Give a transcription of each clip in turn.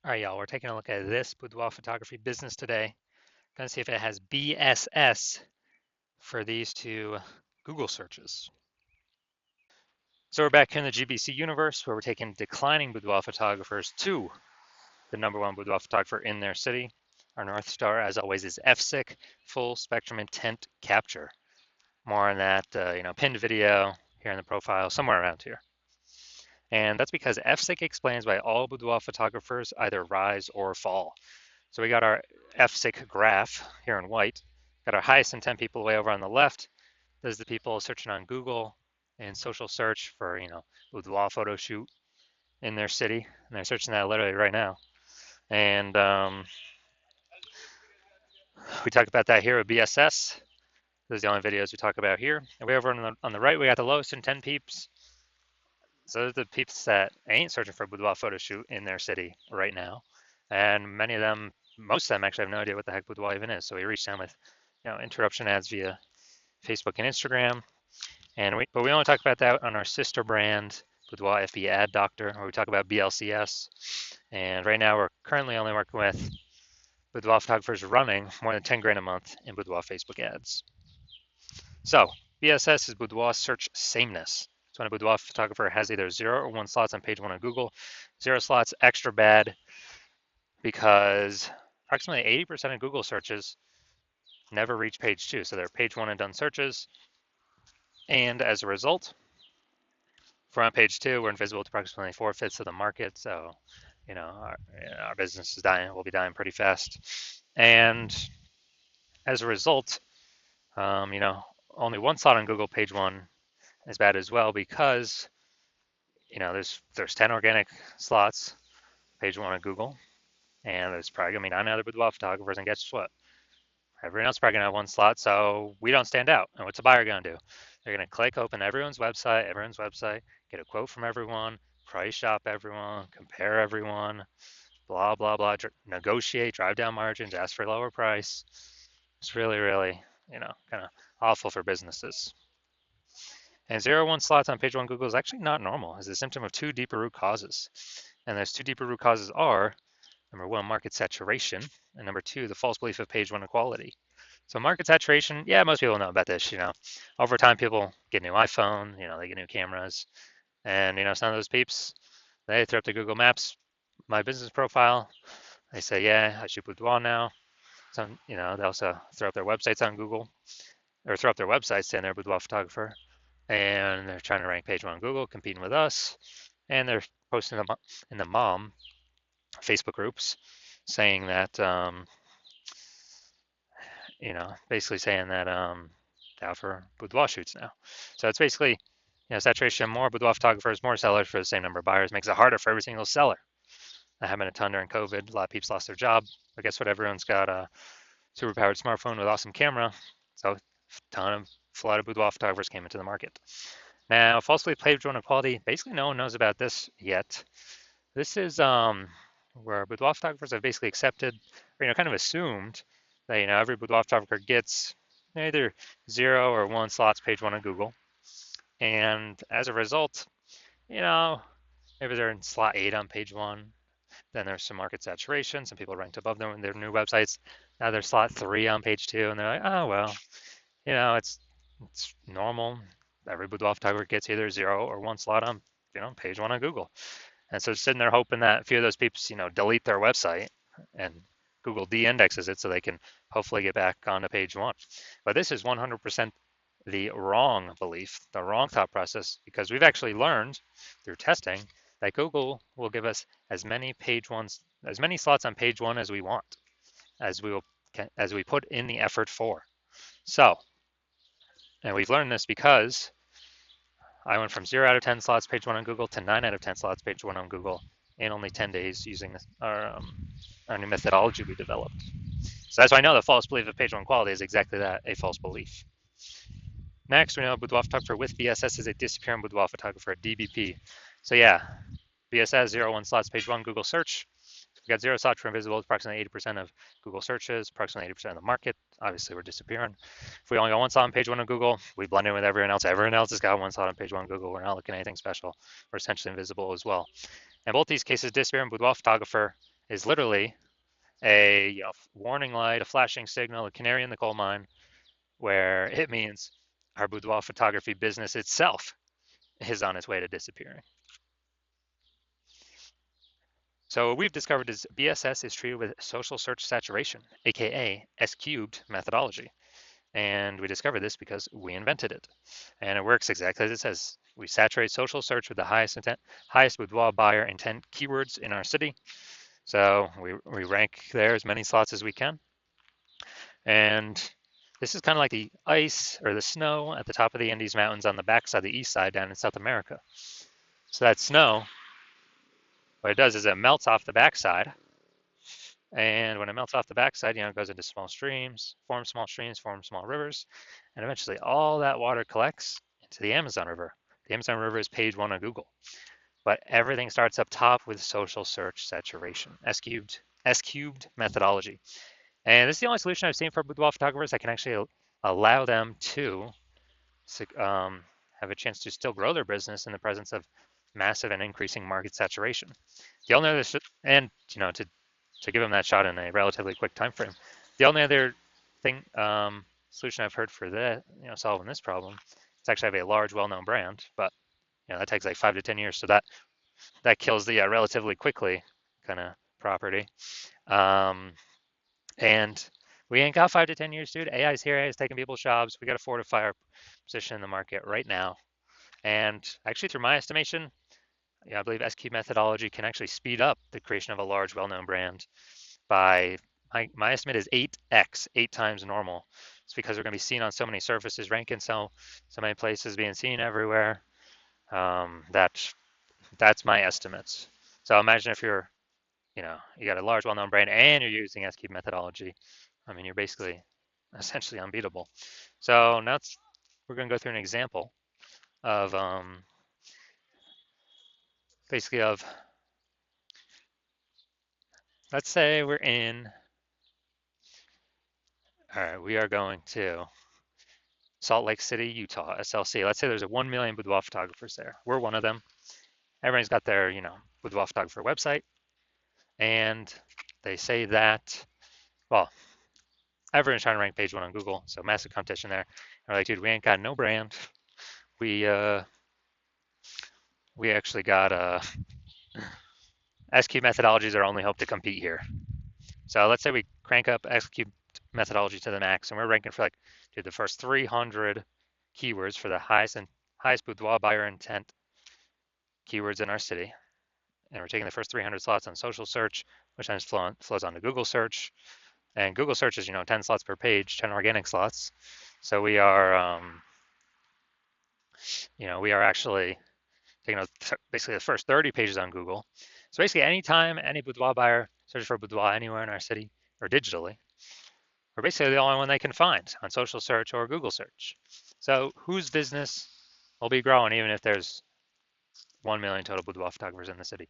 All right, y'all, we're taking a look at this boudoir photography business today. Gonna see if it has BSS for these two Google searches. So we're back here in the GBC universe where we're taking declining boudoir photographers to the #1 boudoir photographer in their city. Our North Star, as always, is FSIC, full spectrum intent capture. More on that, pinned video here in the profile, somewhere around here. And that's because FSIC explains why all boudoir photographers either rise or fall. So we got our FSIC graph here in white. Got our highest intent people way over on the left. Those are the people searching on Google and social search for, boudoir photo shoot in their city. And they're searching that literally right now. And we talked about that here with BSS. Those are the only videos we talk about here. And way over on the right, we got the lowest intent peeps. So those are the peeps that ain't searching for a boudoir photo shoot in their city right now. And many of them, most of them actually have no idea what the heck boudoir even is. So we reach them with, interruption ads via Facebook and Instagram. But we only talk about that on our sister brand, Boudoir FB Ad Doctor, where we talk about BLCS. And right now we're currently only working with boudoir photographers running more than 10 grand a month in boudoir Facebook ads. So BSS is boudoir search sameness. So when a boudoir photographer has either 0 or 1 slots on page 1 on Google, 0 slots extra bad because approximately 80% of Google searches never reach page 2. So they're page 1 and done searches. And as a result, if we're on page 2, we're invisible to approximately 4/5 of the market. So, our business is dying. We'll be dying pretty fast. And as a result, only 1 slot on Google page 1 is bad as well because, there's 10 organic slots page 1 on Google, and there's probably gonna be 9 other boudoir photographers. And guess what? Everyone else is probably gonna have 1 slot, so we don't stand out. And what's a buyer gonna do? They're gonna click open everyone's website, get a quote from everyone, price shop everyone, compare everyone, blah blah blah, negotiate, drive down margins, ask for a lower price. It's really, really, kind of awful for businesses. And 0 1 slots on page 1 Google is actually not normal. It's a symptom of 2 deeper root causes. And those 2 deeper root causes are number 1, market saturation, and number 2, the false belief of page 1 equality. So market saturation, yeah, most people know about this. Over time, people get new iPhone, they get new cameras, and some of those peeps, they throw up their Google Maps, my business profile. They say, yeah, I shoot boudoir now. Some, they also throw up their websites on Google, or throw up their websites saying they're a boudoir photographer, and they're trying to rank page 1 on Google, competing with us, and they're posting them in the mom Facebook groups saying that, basically saying that out for boudoir shoots now. So it's basically, saturation, more boudoir photographers, more sellers for the same number of buyers makes it harder for every single seller. That happened a ton during COVID. A lot of people lost their job, but guess what? Everyone's got a super powered smartphone with awesome camera. So a lot of boudoir photographers came into the market. Now, falsely page 1 equality, basically no one knows about this yet. This is where boudoir photographers have basically accepted, or kind of assumed that every boudoir photographer gets either 0 or 1 slots page 1 on Google, and as a result, maybe they're in slot 8 on page 1. Then there's some market saturation. Some people ranked above them in their new websites. Now they're slot 3 on page 2, and they're like, oh well, it's normal. Every boudoir photographer gets either 0 or 1 slot on page 1 on Google. And so sitting there hoping that a few of those people, delete their website and Google de-indexes it so they can hopefully get back onto page 1. But this is 100% the wrong belief, the wrong thought process, because we've actually learned through testing that Google will give us as many slots on page 1 as we want, as we put in the effort for. So, and we've learned this because I went from 0 out of 10 slots page 1 on Google to 9 out of 10 slots page 1 on Google in only 10 days using our new methodology we developed. So that's why I know the false belief of page 1 quality is exactly that, a false belief. Next, we know boudoir photographer with BSS is a disappearing boudoir photographer, DBP. So yeah, BSS 0 1 slots page 1 Google search. We got 0 slots for invisible, approximately 80% of Google searches, approximately 80% of the market. Obviously, we're disappearing. If we only got 1 slot on page 1 on Google, we blend in with everyone else. Everyone else has got 1 slot on page 1 on Google. We're not looking at anything special. We're essentially invisible as well. In both these cases, disappearing boudoir photographer is literally a warning light, a flashing signal, a canary in the coal mine, where it means our boudoir photography business itself is on its way to disappearing. So what we've discovered is BSS is treated with social search saturation, aka S cubed methodology. And we discovered this because we invented it. And it works exactly as it says. We saturate social search with the highest boudoir buyer intent keywords in our city. So we rank there as many slots as we can. And this is kind of like the ice or the snow at the top of the Andes Mountains on the backside, the east side down in South America. So that snow, what it does is it melts off the backside. And when it melts off the backside, it goes into small streams, forms small rivers, and eventually all that water collects into the Amazon River. The Amazon River is page one on Google. But everything starts up top with social search saturation, S cubed methodology. And this is the only solution I've seen for boudoir photographers that can actually allow them to have a chance to still grow their business in the presence of massive and increasing market saturation. The only other, and to give them that shot in a relatively quick time frame, the only other thing solution I've heard for that, solving this problem, is actually have a large, well-known brand, but that takes like 5 to 10 years, so that kills the relatively quickly kind of property. And we ain't got 5 to 10 years, dude. AI's here. AI's taking people's jobs. We got to fortify our position in the market right now. And actually, through my estimation, I believe SQ methodology can actually speed up the creation of a large, well-known brand by, my estimate is 8x, 8 times normal. It's because we're going to be seen on so many surfaces, ranking so many places, being seen everywhere. That's my estimates. So imagine if you're, you got a large, well-known brand and you're using SQ methodology. I mean, you're basically essentially unbeatable. So now we're going to go through an example of basically of, let's say we're in, all right, we are going to Salt Lake City, Utah, SLC. Let's say there's 1 million boudoir photographers there. We're one of them. Everyone's got their, boudoir photographer website. And they say that, well, everyone's trying to rank page one on Google. So massive competition there. And we're like, dude, we ain't got no brand. We actually got SQ methodologies are our only hope to compete here. So let's say we crank up SQ methodology to the max, and we're ranking for the first 300 keywords for the highest boudoir buyer intent keywords in our city. And we're taking the first 300 slots on social search, which then flows on to Google search. And Google search is, 10 slots per page, 10 organic slots. So we are, we are actually taking basically the first 30 pages on Google. So basically, anytime any boudoir buyer searches for boudoir anywhere in our city or digitally, we're basically the only one they can find on social search or Google search. So whose business will be growing even if there's 1 million total boudoir photographers in the city?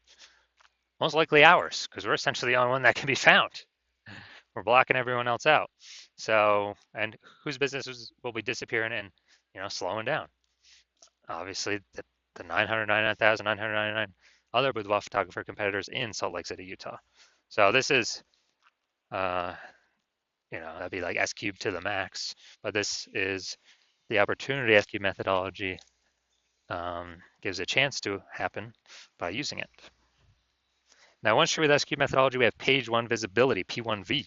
Most likely ours, because we're essentially the only one that can be found. We're blocking everyone else out. So, and whose businesses will be disappearing and, slowing down? Obviously, the 999,999 other boudoir photographer competitors in Salt Lake City, Utah. So this is, that'd be like S cubed to the max, but this is the opportunity SQ methodology gives a chance to happen by using it. Now, once you're with SQ methodology, we have page one visibility, P1V.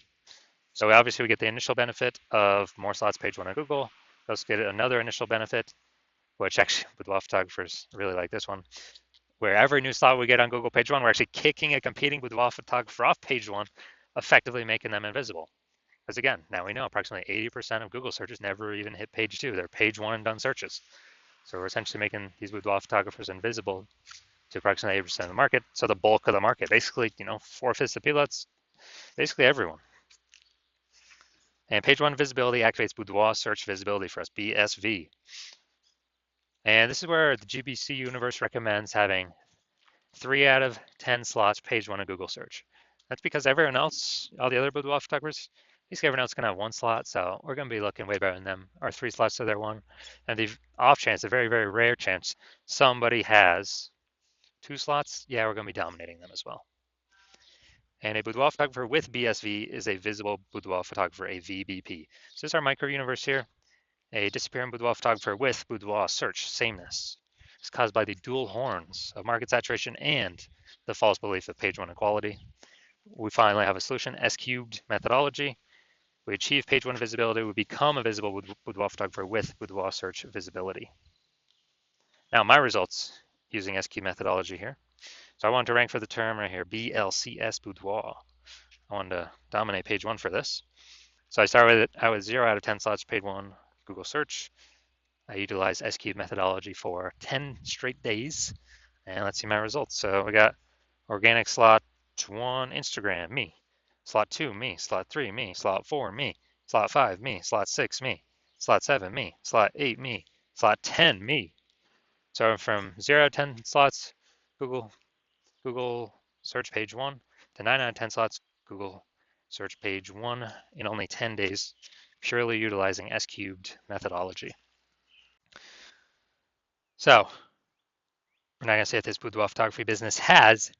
So obviously we get the initial benefit of more slots page one on Google. We also get another initial benefit, which actually boudoir photographers really like this one, where every new slot we get on Google page one, we're actually kicking a competing boudoir photographer off page one, effectively making them invisible. Because again, now we know approximately 80% of Google searches never even hit page two. They're page one and done searches. So we're essentially making these boudoir photographers invisible to approximately 80% of the market. So the bulk of the market, basically, 4/5 of people, that's basically everyone. And page one visibility activates boudoir search visibility for us, BSV. And this is where the GBC universe recommends having 3 out of 10 slots page one of Google search. That's because everyone else, all the other boudoir photographers, basically everyone else is going to have 1 slot. So we're going to be looking way better than them. Our 3 slots to their 1. And the off chance, a very, very rare chance, somebody has 2 slots, yeah, we're going to be dominating them as well. And a boudoir photographer with BSV is a visible boudoir photographer, a VBP. So this is our micro universe here. A disappearing boudoir photographer with boudoir search sameness is caused by the dual horns of market saturation and the false belief of page one equality. We finally have a solution, S cubed methodology. We achieve page one visibility. We become a visible boudoir photographer with boudoir search visibility. Now my results using S cubed methodology here. So I wanted to rank for the term right here, BLCS boudoir. I wanted to dominate page one for this. So I started out with 0 out of 10 slots, page one, Google search. I utilized S cubed methodology for 10 straight days. And let's see my results. So we got organic slot 1, Instagram, me. Slot 2, me. Slot 3, me. Slot 4, me. Slot 5, me. Slot 6, me. Slot 7, me. Slot 8, me. Slot 10, me. So from 0 to 10 slots, Google search page 1 to 9 out of 10 slots, Google search page 1 in only 10 days, purely utilizing S cubed methodology. So we're not going to say if this boudoir photography business has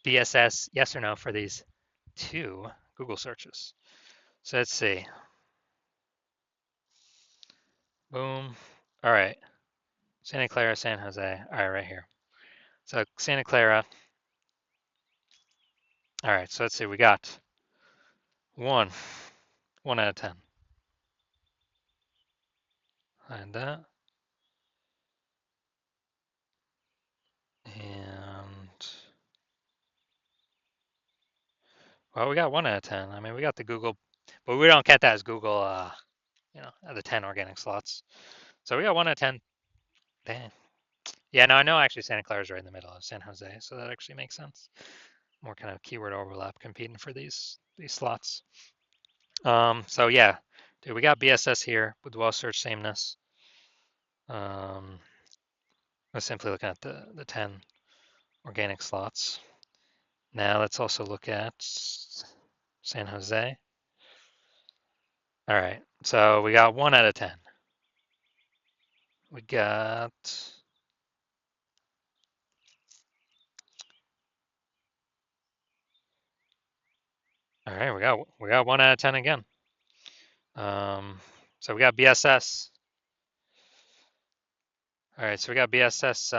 BSS, yes or no, for these 2 Google searches. So let's see. Boom. All right. Santa Clara, San Jose. All right, right here. So Santa Clara. All right, so let's see. We got 1 out of 10. And that. And, well, we got 1 out of 10. I mean, we got the Google, but we don't count that as Google, the 10 organic slots. So we got 1 out of 10. Dang. Yeah, no, I know actually Santa Clara is right in the middle of San Jose, so that actually makes sense. More kind of keyword overlap competing for these slots. So yeah, dude, we got BSS here with well search sameness. Let's simply look at the 10 organic slots. Now let's also look at San Jose. All right, so we got 1 out of 10. We got, all right, we got 1 out of 10 again. So we got BSS. All right, so we got BSS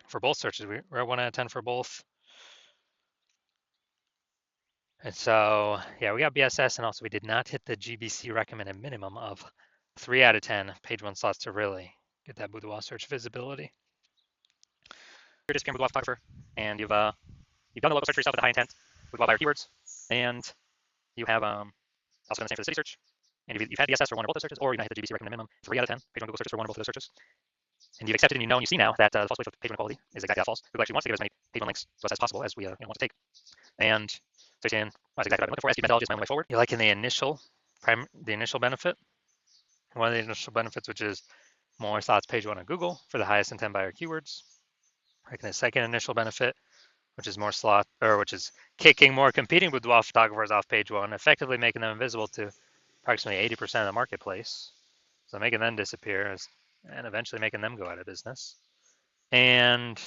for both searches. We're at 1 out of 10 for both. And so, yeah, we got BSS, and also we did not hit the GBC recommended minimum of 3 out of 10 page one slots to really get that boudoir search visibility. You're just a boudoir photographer, and you've done the local search for yourself with a high intent boudoir buyer keywords, and you have also done the same for the city search, and you've had BSS for 1 or both those searches, or you've not hit the GBC recommended minimum 3 out of 10 page one Google searches for 1 or both of those searches. And you've accepted and you know and you see now that the false belief of page one quality is exactly that false. Google actually wants to give as many page one links to us as possible as we want to take. And so you're saying, well, that's exactly what I'm looking for. SQ methodology is my only way forward. You're liking the initial benefit. One of the initial benefits, which is more slots page one on Google for the highest intent buyer keywords. Liking the second initial benefit, which is which is kicking more competing boudoir photographers off page one, effectively making them invisible to approximately 80% of the marketplace. So making them disappear and eventually making them go out of business. And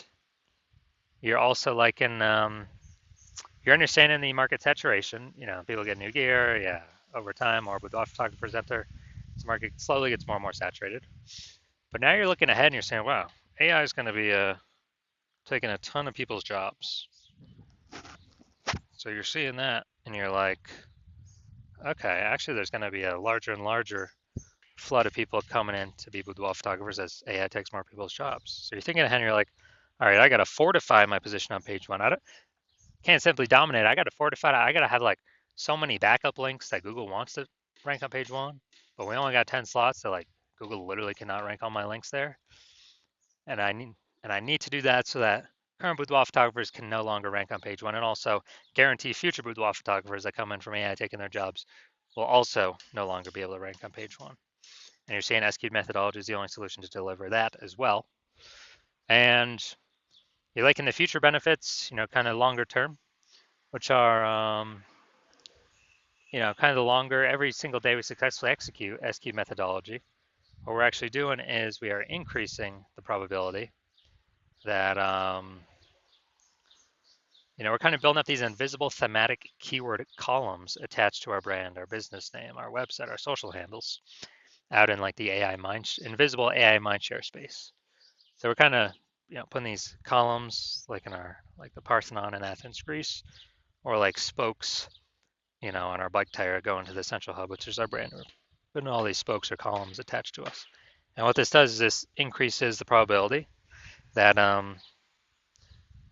you're also liking, you're understanding the market saturation. People get new gear, yeah, over time, more boudoir photographers out there. This market slowly gets more and more saturated. But now you're looking ahead and you're saying, wow, AI is going to be taking a ton of people's jobs. So you're seeing that and you're like, okay, actually there's going to be a larger and larger flood of people coming in to be boudoir photographers as AI takes more people's jobs. So you're thinking ahead and you're like, all right, I got to fortify my position on page one. Can't simply dominate. I got to fortify it. I got to have like so many backup links that Google wants to rank on page one, but we only got 10 slots, so like Google literally cannot rank all my links there. And I need to do that so that current boudoir photographers can no longer rank on page one, and also guarantee future boudoir photographers that come in from AI taking their jobs will also no longer be able to rank on page one. And you're saying S cubed methodology is the only solution to deliver that as well. And you're liking the future benefits, kind of longer term, which are, kind of the longer, every single day we successfully execute S cubed methodology. What we're actually doing is we are increasing the probability that we're kind of building up these invisible thematic keyword columns attached to our brand, our business name, our website, our social handles, out in like the invisible AI mindshare space. So we're kind of putting these columns like like the Parthenon in Athens, Greece, or like spokes, on our bike tire going to the central hub, which is our brand. We're putting all these spokes or columns attached to us. And what this does is this increases the probability that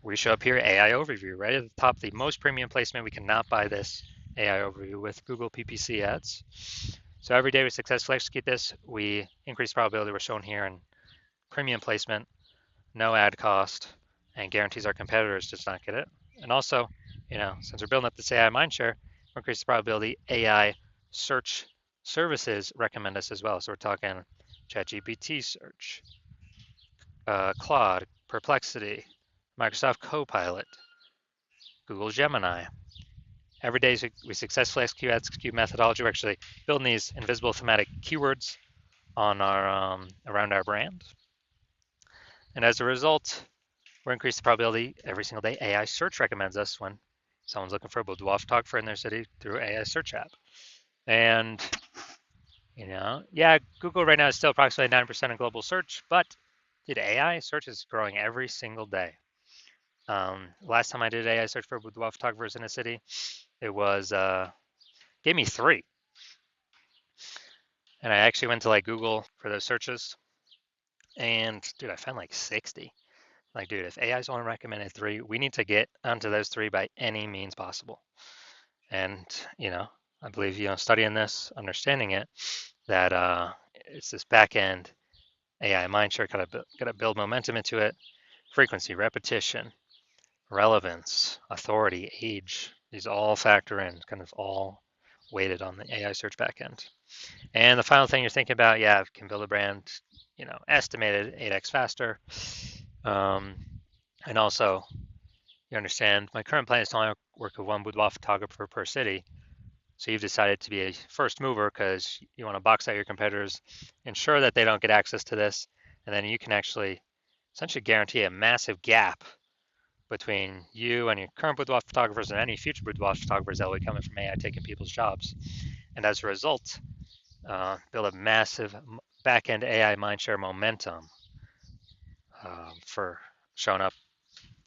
we show up here, AI overview, right at the top, the most premium placement. We cannot buy this AI overview with Google PPC ads. So every day we successfully execute this, we increase probability we're shown here in premium placement, no ad cost, and guarantees our competitors does not get it. And also, since we're building up this AI mindshare, we increase the probability AI search services recommend us as well. So we're talking ChatGPT search, Claude, Perplexity, Microsoft Copilot, Google Gemini. Every day we successfully execute methodology. We're actually building these invisible thematic keywords on our around our brand. And as a result, we're increasing the probability every single day AI search recommends us when someone's looking for a boudoir photographer in their city through AI search app. And, yeah, Google right now is still approximately 9% of global search, but dude, AI search is growing every single day. Last time I did AI search for boudoir photographers in a city, it was gave me 3. And I actually went to like Google for those searches, and dude, I found like 60. Like, dude, if AI's only recommended 3, we need to get onto those 3 by any means possible. And I believe studying this, understanding it, that it's this back end AI mindshare. Gotta build momentum into it. Frequency, repetition, relevance, authority, age. These all factor in, kind of all weighted on the AI search backend. And the final thing you're thinking about, yeah, can build a brand, estimated 8x faster. And also, you understand my current plan is to only work with one boudoir photographer per city. So you've decided to be a first mover because you want to box out your competitors, ensure that they don't get access to this, and then you can actually essentially guarantee a massive gap between you and your current boudoir photographers and any future boudoir photographers that will be coming from AI taking people's jobs. And as a result, build a massive back-end AI mindshare momentum for showing up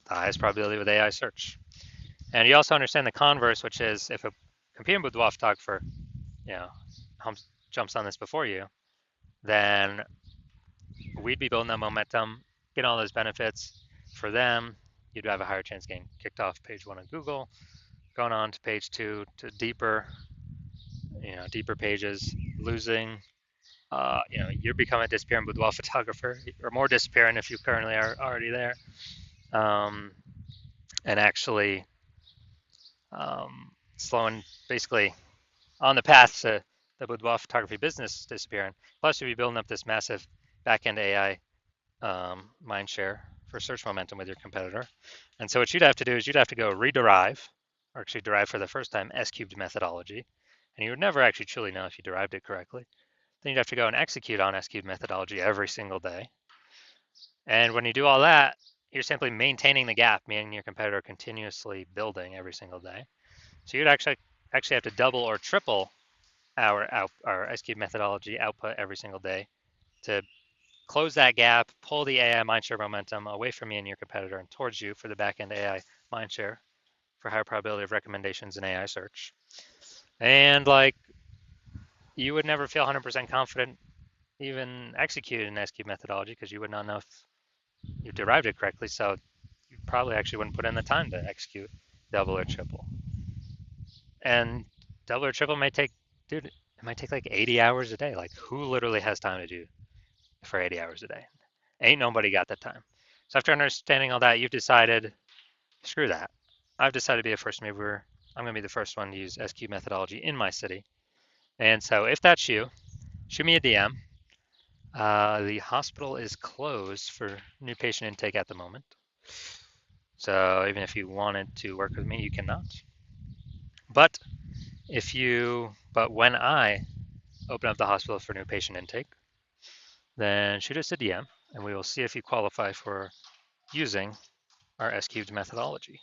the highest probability with AI search. And you also understand the converse, which is if a competing boudoir photographer, jumps on this before you, then we'd be building that momentum, getting all those benefits for them. You'd have a higher chance getting kicked off page 1 of Google, going on to page 2 to deeper pages, losing. You're becoming a disappearing boudoir photographer, or more disappearing if you currently are already there, and actually slowing, basically on the path to the boudoir photography business disappearing. Plus, you'll be building up this massive back-end AI mind share for search momentum with your competitor. And so what you'd have to do is you'd have to go rederive, or actually derive for the first time, S-cubed methodology. And you would never actually truly know if you derived it correctly. Then you'd have to go and execute on S-cubed methodology every single day. And when you do all that, you're simply maintaining the gap, meaning your competitor continuously building every single day. So you'd actually have to double or triple our S-cubed methodology output every single day to close that gap, pull the AI mindshare momentum away from you and your competitor and towards you for the back-end AI mindshare for higher probability of recommendations in AI search. And like, you would never feel 100% confident even executing an S-cubed methodology because you would not know if you derived it correctly. So you probably actually wouldn't put in the time to execute double or triple. And double or triple may take, dude, it might take like 80 hours a day. Like, who literally has time to do for 80 hours a day? Ain't nobody got the time. So after understanding all that, you've decided, screw that. I've decided to be a first mover. I'm going to be the first one to use S-cubed methodology in my city. And so if that's you, shoot me a DM. The hospital is closed for new patient intake at the moment. So even if you wanted to work with me, you cannot. But when I open up the hospital for new patient intake, then shoot us a DM and we will see if you qualify for using our S-cubed methodology.